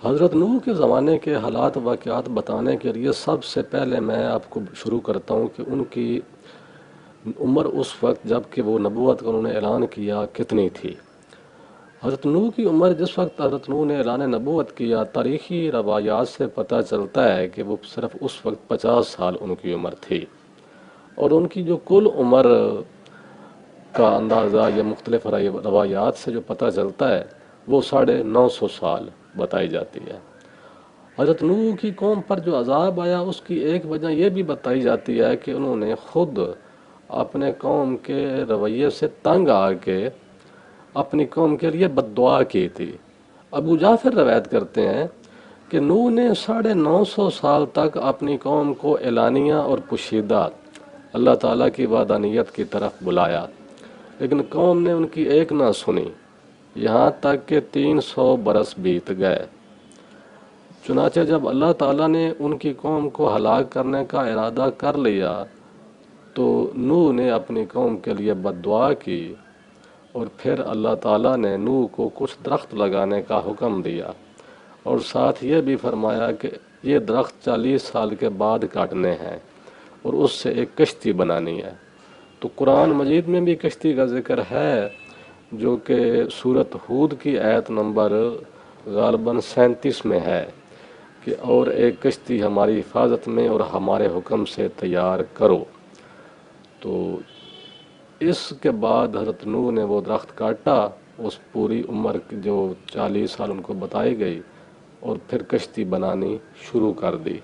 حضرت نوح کے زمانے کے حالات واقعات بتانے کے لیے سب سے پہلے میں آپ کو شروع کرتا ہوں کہ ان کی عمر اس وقت جب کہ وہ نبوت کا انہوں نے اعلان کیا کتنی تھی۔ حضرت نوح کی عمر جس وقت حضرت نوح نے اعلان نبوت کیا، تاریخی روایات سے پتہ چلتا ہے کہ وہ صرف اس وقت 50 سال ان کی عمر تھی، اور ان کی جو کل عمر کا اندازہ یا مختلف روایات سے جو پتہ چلتا ہے وہ 950 سال بتائی جاتی ہے۔ حضرت نوح کی قوم پر جو عذاب آیا اس کی ایک وجہ یہ بھی بتائی جاتی ہے کہ انہوں نے خود اپنے قوم کے رویے سے تنگ آ کے اپنی قوم کے لیے بد دعا کی تھی۔ ابو جعفر روایت کرتے ہیں کہ نوح نے 950 سال تک اپنی قوم کو اعلانیہ اور پوشیدہ اللہ تعالیٰ کی وحدانیت کی طرف بلایا، لیکن قوم نے ان کی ایک نہ سنی، یہاں تک کہ 300 برس بیت گئے۔ چنانچہ جب اللہ تعالیٰ نے ان کی قوم کو ہلاک کرنے کا ارادہ کر لیا تو نوح نے اپنی قوم کے لیے بد دعا کی، اور پھر اللہ تعالیٰ نے نوح کو کچھ درخت لگانے کا حکم دیا، اور ساتھ یہ بھی فرمایا کہ یہ درخت 40 سال کے بعد کاٹنے ہیں اور اس سے ایک کشتی بنانی ہے۔ تو قرآن مجید میں بھی کشتی کا ذکر ہے، جو کہ سورۃ ہود کی آیت نمبر غالباً 37 میں ہے کہ اور ایک کشتی ہماری حفاظت میں اور ہمارے حکم سے تیار کرو۔ تو اس کے بعد حضرت نوح نے وہ درخت کاٹا، اس پوری عمر جو 40 سال ان کو بتائی گئی، اور پھر کشتی بنانی شروع کر دی۔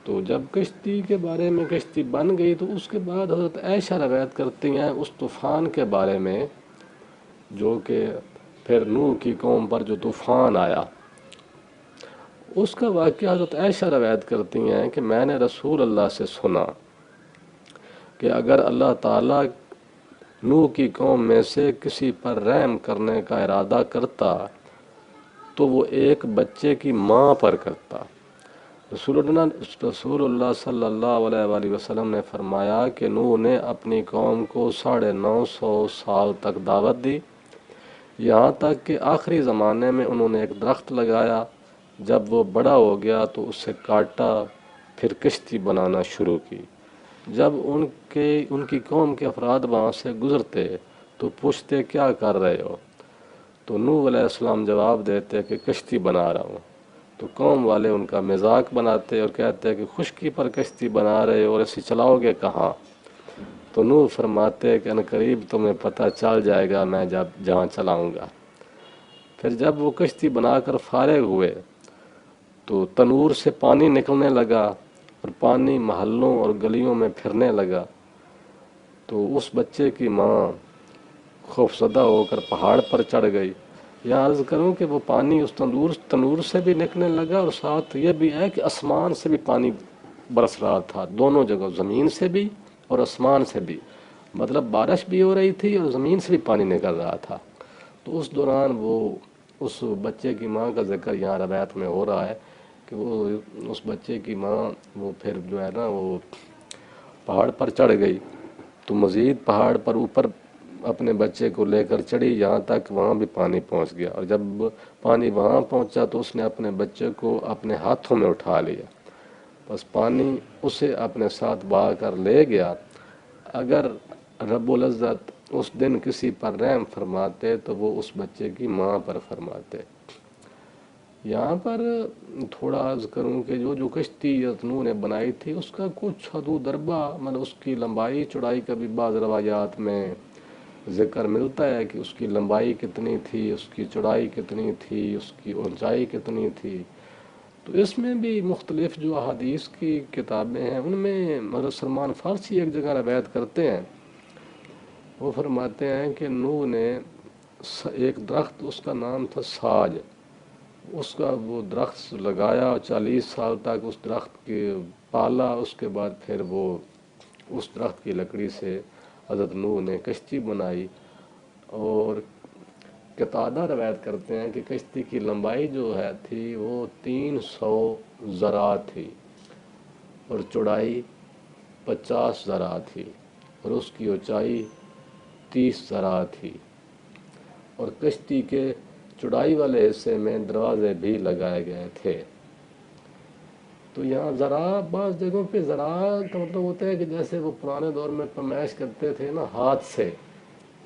تو جب کشتی کے بارے میں کشتی بن گئی تو اس کے بعد حضرت عائشہ روایت کرتی ہیں اس طوفان کے بارے میں، جو کہ پھر نوح کی قوم پر جو طوفان آیا اس کا واقعہ حضرت عائشہ روایت کرتی ہیں کہ میں نے رسول اللہ سے سنا کہ اگر اللہ تعالیٰ نوح کی قوم میں سے کسی پر رحم کرنے کا ارادہ کرتا تو وہ ایک بچے کی ماں پر کرتا۔ رسول اللہ صلی اللہ علیہ وآلہ وسلم نے فرمایا کہ نوح نے اپنی قوم کو 950 سال تک دعوت دی، یہاں تک کہ آخری زمانے میں انہوں نے ایک درخت لگایا، جب وہ بڑا ہو گیا تو اسے کاٹا، پھر کشتی بنانا شروع کی۔ جب ان کی قوم کے افراد وہاں سے گزرتے تو پوچھتے کیا کر رہے ہو؟ تو نوح علیہ السلام جواب دیتے کہ کشتی بنا رہا ہوں۔ تو قوم والے ان کا مذاق بناتے اور کہتے کہ خشکی پر کشتی بنا رہے ہو اور اسے چلاؤ گے کہاں؟ تو نوح فرماتے کہ عنقریب تمہیں پتہ چل جائے گا میں جہاں چلاؤں گا۔ پھر جب وہ کشتی بنا کر فارغ ہوئے تو تنور سے پانی نکلنے لگا اور پانی محلوں اور گلیوں میں پھرنے لگا۔ تو اس بچے کی ماں خوفزدہ ہو کر پہاڑ پر چڑھ گئی۔ یہاں عرض کروں کہ وہ پانی اس تنور سے بھی نکلنے لگا، اور ساتھ یہ بھی ہے کہ آسمان سے بھی پانی برس رہا تھا، دونوں جگہ، زمین سے بھی اور آسمان سے بھی، مطلب بارش بھی ہو رہی تھی اور زمین سے بھی پانی نکل رہا تھا۔ تو اس دوران وہ اس بچے کی ماں کا ذکر یہاں روایت میں ہو رہا ہے کہ وہ اس بچے کی ماں وہ پھر جو ہے نا وہ پہاڑ پر چڑھ گئی، تو مزید پہاڑ پر اوپر اپنے بچے کو لے کر چڑھی، یہاں تک وہاں بھی پانی پہنچ گیا، اور جب پانی وہاں پہنچا تو اس نے اپنے بچے کو اپنے ہاتھوں میں اٹھا لیا، بس پانی اسے اپنے ساتھ بہا کر لے گیا۔ اگر رب العزت اس دن کسی پر رحم فرماتے تو وہ اس بچے کی ماں پر فرماتے۔ یہاں پر تھوڑا عرض کروں کہ جو کشتی حضرت نوح نے بنائی تھی اس کا کچھ حدود دربہ، مطلب اس کی لمبائی چوڑائی کا بھی بعض روایات میں ذکر ملتا ہے کہ اس کی لمبائی کتنی تھی، اس کی چوڑائی کتنی تھی، اس کی اونچائی کتنی تھی۔ تو اس میں بھی مختلف جو احادیث کی کتابیں ہیں ان میں حضرت سلمان فارسی ایک جگہ روایت کرتے ہیں، وہ فرماتے ہیں کہ نوح نے ایک درخت، اس کا نام تھا ساج، اس کا وہ درخت لگایا، 40 سال تک اس درخت کے پالا، اس کے بعد پھر وہ اس درخت کی لکڑی سے حضرت نوح نے کشتی بنائی۔ اور قتادہ روایت کرتے ہیں کہ کشتی کی لمبائی جو تھی وہ 300 ذراع تھی، اور چوڑائی 50 ذراع تھی، اور اس کی اونچائی 30 ذراع تھی، اور کشتی کے چڑھائی والے حصے میں دروازے بھی لگائے گئے تھے۔ تو یہاں ذرا بعض جگہوں پہ ذرا کا مطلب ہوتا ہے کہ جیسے وہ پرانے دور میں پیمائش کرتے تھے نا ہاتھ سے،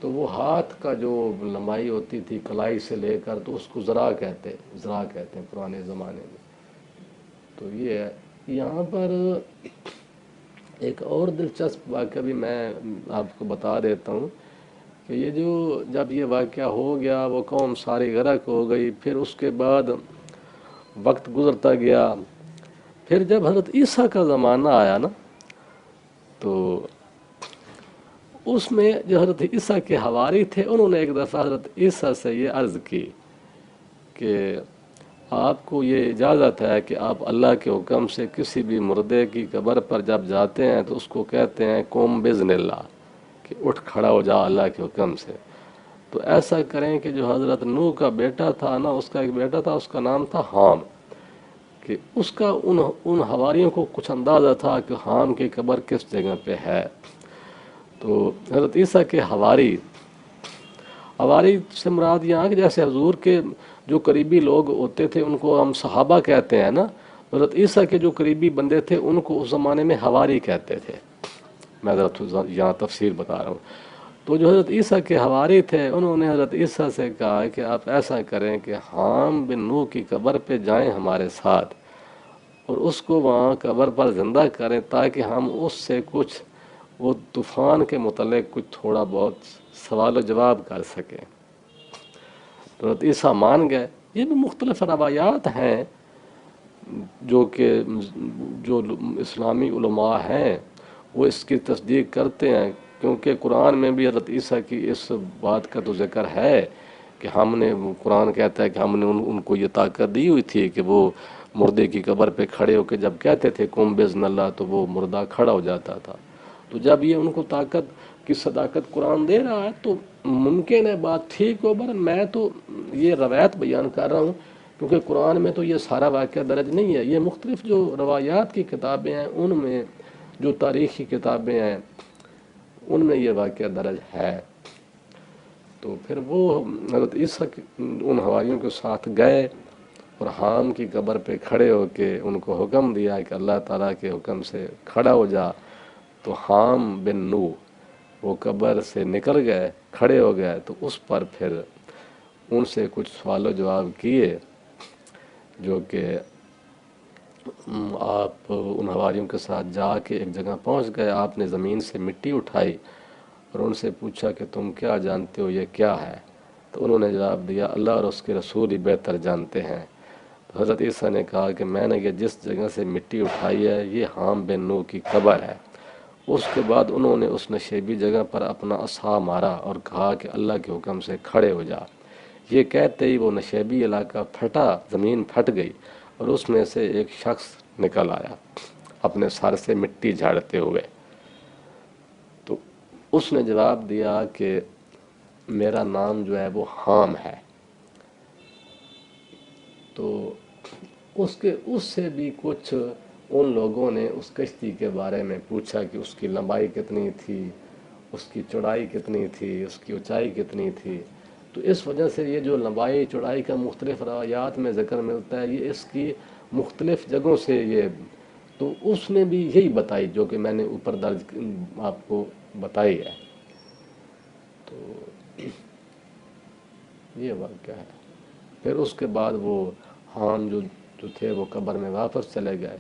تو وہ ہاتھ کا جو لمبائی ہوتی تھی کلائی سے لے کر، تو اس کو ذرا کہتے ہیں پرانے زمانے میں۔ تو یہ ہے یہاں پر ایک اور دلچسپ واقعہ بھی میں آپ کو بتا دیتا ہوں کہ یہ جو جب یہ واقعہ ہو گیا وہ قوم ساری غرق ہو گئی، پھر اس کے بعد وقت گزرتا گیا، پھر جب حضرت عیسیٰ کا زمانہ آیا نا، تو اس میں جو حضرت عیسیٰ کے حواری تھے انہوں نے ایک دفعہ حضرت عیسیٰ سے یہ عرض کی کہ آپ کو یہ اجازت ہے کہ آپ اللہ کے حکم سے کسی بھی مردے کی قبر پر جب جاتے ہیں تو اس کو کہتے ہیں قم بإذن اللہ، کہ اٹھ کھڑا ہو جا اللہ کے حکم سے۔ تو ایسا کریں کہ جو حضرت نوح کا بیٹا تھا نا، اس کا ایک بیٹا تھا، اس کا نام تھا حام، کہ اس کا ان حواریوں کو کچھ اندازہ تھا کہ حام کی قبر کس جگہ پہ ہے۔ تو حضرت عیسیٰ کے حواری سے مراد یہاں کہ جیسے حضور کے جو قریبی لوگ ہوتے تھے ان کو ہم صحابہ کہتے ہیں نا، حضرت عیسیٰ کے جو قریبی بندے تھے ان کو اس زمانے میں حواری کہتے تھے۔ میں ذرا یہاں تفسیر بتا رہا ہوں۔ تو جو حضرت عیسیٰ کے حواری تھے انہوں نے حضرت عیسیٰ سے کہا کہ آپ ایسا کریں کہ حام بن نوح کی قبر پہ جائیں ہمارے ساتھ، اور اس کو وہاں قبر پر زندہ کریں تاکہ ہم اس سے کچھ وہ طوفان کے متعلق کچھ تھوڑا بہت سوال و جواب کر سکیں۔ حضرت عیسیٰ مان گئے۔ یہ بھی مختلف روایات ہیں جو کہ جو اسلامی علماء ہیں وہ اس کی تصدیق کرتے ہیں، کیونکہ قرآن میں بھی حضرت عیسیٰ کی اس بات کا تو ذکر ہے کہ قرآن کہتا ہے کہ ہم نے ان کو یہ طاقت دی ہوئی تھی کہ وہ مردے کی قبر پہ کھڑے ہو کے جب کہتے تھے قم بإذن اللہ تو وہ مردہ کھڑا ہو جاتا تھا۔ تو جب یہ ان کو طاقت کی صداقت قرآن دے رہا ہے تو ممکن ہے بات ٹھیک ہو، پر میں تو یہ روایت بیان کر رہا ہوں کیونکہ قرآن میں تو یہ سارا واقعہ درج نہیں ہے، یہ مختلف جو روایات کی کتابیں ہیں ان میں، جو تاریخی کتابیں ہیں ان میں یہ واقعہ درج ہے۔ تو پھر وہ حضرت عیسیٰ ان حواریوں کے ساتھ گئے اور حام کی قبر پہ کھڑے ہو کے ان کو حکم دیا کہ اللہ تعالیٰ کے حکم سے کھڑا ہو جا۔ تو حام بن نوح وہ قبر سے نکل گئے، کھڑے ہو گئے، تو اس پر پھر ان سے کچھ سوال و جواب کیے، جو کہ آپ ان حواریوں کے ساتھ جا کے ایک جگہ پہنچ گئے، آپ نے زمین سے مٹی اٹھائی اور ان سے پوچھا کہ تم کیا جانتے ہو، یہ کیا ہے؟ تو انہوں نے جواب دیا اللہ اور اس کے رسول ہی بہتر جانتے ہیں۔ تو حضرت عیسیٰ نے کہا کہ میں نے یہ جس جگہ سے مٹی اٹھائی ہے یہ حام بن نوح کی قبر ہے۔ اس کے بعد انہوں نے اس نشیبی جگہ پر اپنا عصا مارا اور کہا کہ اللہ کے حکم سے کھڑے ہو جا۔ یہ کہتے ہی وہ نشیبی علاقہ پھٹا، زمین پھٹ گئی اور اس میں سے ایک شخص نکل آیا اپنے سر سے مٹی جھاڑتے ہوئے۔ تو اس نے جواب دیا کہ میرا نام جو ہے وہ حام ہے۔ تو اس سے بھی کچھ ان لوگوں نے اس کشتی کے بارے میں پوچھا کہ اس کی لمبائی کتنی تھی، اس کی چوڑائی کتنی تھی، اس کی اونچائی کتنی تھی۔ تو اس وجہ سے یہ جو لمبائی چوڑائی کا مختلف روایات میں ذکر ملتا ہے، یہ اس کی مختلف جگہوں سے یہ، تو اس نے بھی یہی بتائی جو کہ میں نے اوپر درج آپ کو بتائی ہے۔ تو یہ واقعہ ہے۔ پھر اس کے بعد وہ حام جو تھے وہ قبر میں واپس چلے گئے۔